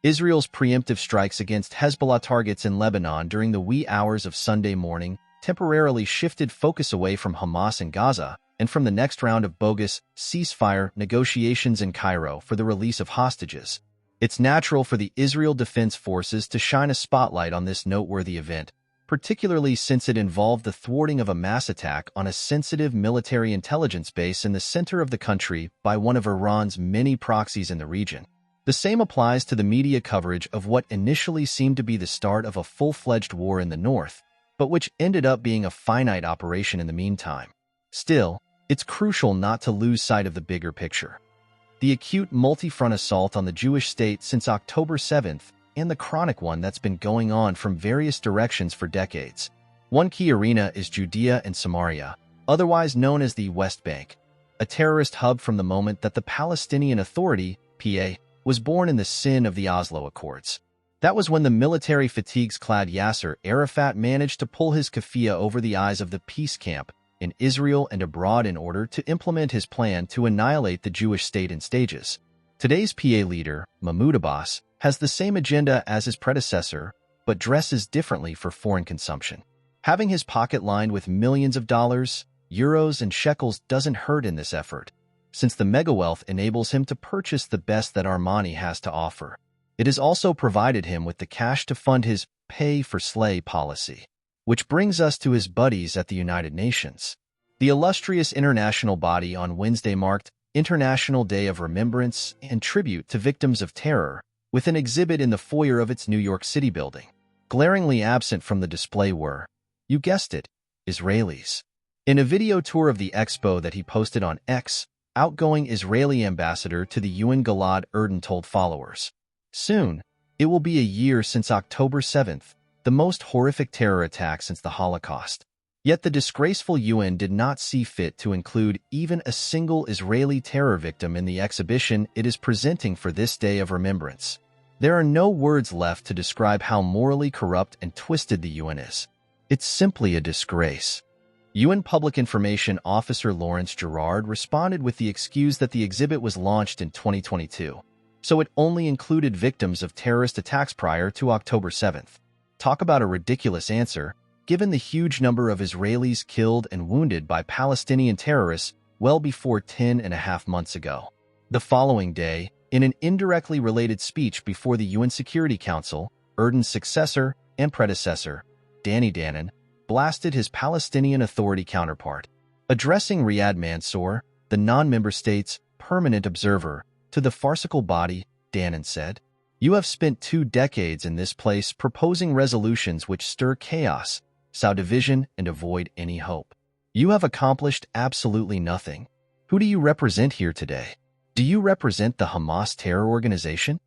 Israel's preemptive strikes against Hezbollah targets in Lebanon during the wee hours of Sunday morning temporarily shifted focus away from Hamas in Gaza and from the next round of bogus ceasefire negotiations in Cairo for the release of hostages. It's natural for the Israel Defense Forces to shine a spotlight on this noteworthy event, particularly since it involved the thwarting of a mass attack on a sensitive military intelligence base in the center of the country by one of Iran's many proxies in the region. The same applies to the media coverage of what initially seemed to be the start of a full-fledged war in the north, but which ended up being a finite operation in the meantime. Still, it's crucial not to lose sight of the bigger picture. The acute multi-front assault on the Jewish state since October 7th, and the chronic one that's been going on from various directions for decades. One key arena is Judea and Samaria, otherwise known as the West Bank, a terrorist hub from the moment that the Palestinian Authority, PA, was born in the sin of the Oslo Accords. That was when the military fatigues-clad Yasser Arafat managed to pull his keffiyeh over the eyes of the peace camp in Israel and abroad in order to implement his plan to annihilate the Jewish state in stages. Today's PA leader, Mahmoud Abbas, has the same agenda as his predecessor, but dresses differently for foreign consumption. Having his pocket lined with millions of dollars, euros, and shekels doesn't hurt in this effort, since the mega-wealth enables him to purchase the best that Armani has to offer. It has also provided him with the cash to fund his pay-for-slay policy. Which brings us to his buddies at the United Nations. The illustrious international body on Wednesday marked International Day of Remembrance and Tribute to Victims of Terror with an exhibit in the foyer of its New York City building. Glaringly absent from the display were, you guessed it, Israelis. In a video tour of the expo that he posted on X, outgoing Israeli ambassador to the UN Gilad Erdan told followers, "Soon, it will be a year since October 7th, the most horrific terror attack since the Holocaust. Yet the disgraceful UN did not see fit to include even a single Israeli terror victim in the exhibition it is presenting for this day of remembrance. There are no words left to describe how morally corrupt and twisted the UN is. It's simply a disgrace." UN Public Information Officer Lawrence Gerard responded with the excuse that the exhibit was launched in 2022, so it only included victims of terrorist attacks prior to October 7th. Talk about a ridiculous answer, given the huge number of Israelis killed and wounded by Palestinian terrorists well before 10.5 months ago. The following day, in an indirectly related speech before the UN Security Council, Erdogan's successor and predecessor, Danny Danon, blasted his Palestinian Authority counterpart. Addressing Riyad Mansour, the non-member state's permanent observer, to the farcical body, Danon said, "You have spent 2 decades in this place proposing resolutions which stir chaos, sow division, and avoid any hope. You have accomplished absolutely nothing. Who do you represent here today? Do you represent the Hamas terror organization?"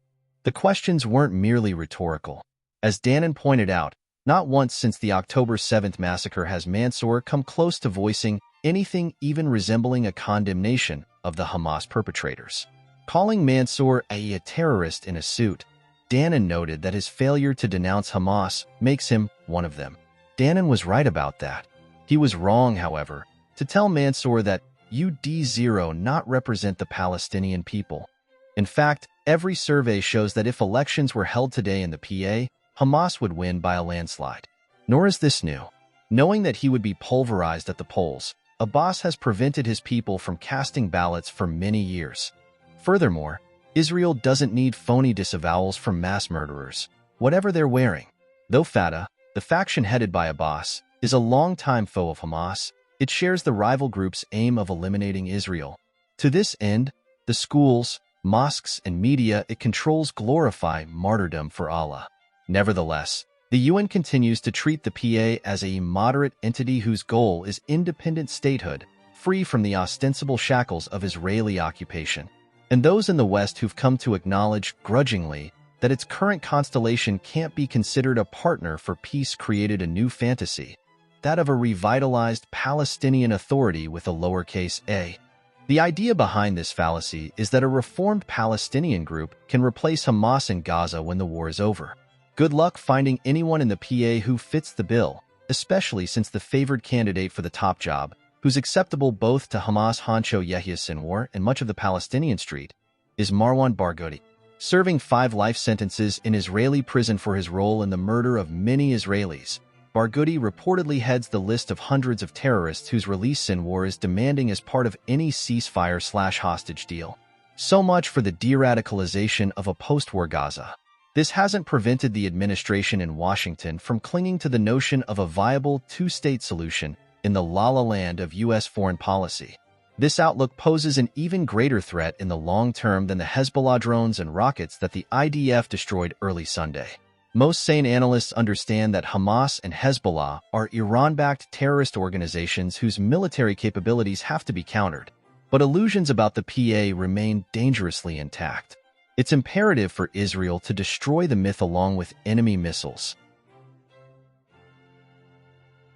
The questions weren't merely rhetorical. As Danon pointed out, not once since the October 7th massacre has Mansour come close to voicing anything even resembling a condemnation of the Hamas perpetrators. Calling Mansour a terrorist in a suit, Danon noted that his failure to denounce Hamas makes him one of them. Danon was right about that. He was wrong, however, to tell Mansour that UD0 not represent the Palestinian people. In fact, every survey shows that if elections were held today in the PA, Hamas would win by a landslide. Nor is this new. Knowing that he would be pulverized at the polls, Abbas has prevented his people from casting ballots for many years. Furthermore, Israel doesn't need phony disavowals from mass murderers, whatever they're wearing. Though Fatah, the faction headed by Abbas, is a longtime foe of Hamas, it shares the rival group's aim of eliminating Israel. To this end, the schools, mosques, and media it controls glorify martyrdom for Allah. Nevertheless, the UN continues to treat the PA as a moderate entity whose goal is independent statehood, free from the ostensible shackles of Israeli occupation. And those in the West who've come to acknowledge, grudgingly, that its current constellation can't be considered a partner for peace created a new fantasy, that of a revitalized Palestinian Authority with a lowercase a. The idea behind this fallacy is that a reformed Palestinian group can replace Hamas in Gaza when the war is over. Good luck finding anyone in the PA who fits the bill, especially since the favored candidate for the top job, who's acceptable both to Hamas honcho Yahya Sinwar and much of the Palestinian street, is Marwan Barghouti. serving 5 life sentences in Israeli prison for his role in the murder of many Israelis. Barghouti reportedly heads the list of hundreds of terrorists whose release Sinwar is demanding as part of any ceasefire/hostage deal. So much for the de-radicalization of a post-war Gaza. This hasn't prevented the administration in Washington from clinging to the notion of a viable two-state solution in the la-la land of U.S. foreign policy. This outlook poses an even greater threat in the long term than the Hezbollah drones and rockets that the IDF destroyed early Sunday. Most sane analysts understand that Hamas and Hezbollah are Iran-backed terrorist organizations whose military capabilities have to be countered, but illusions about the PA remain dangerously intact. It's imperative for Israel to destroy the myth along with enemy missiles,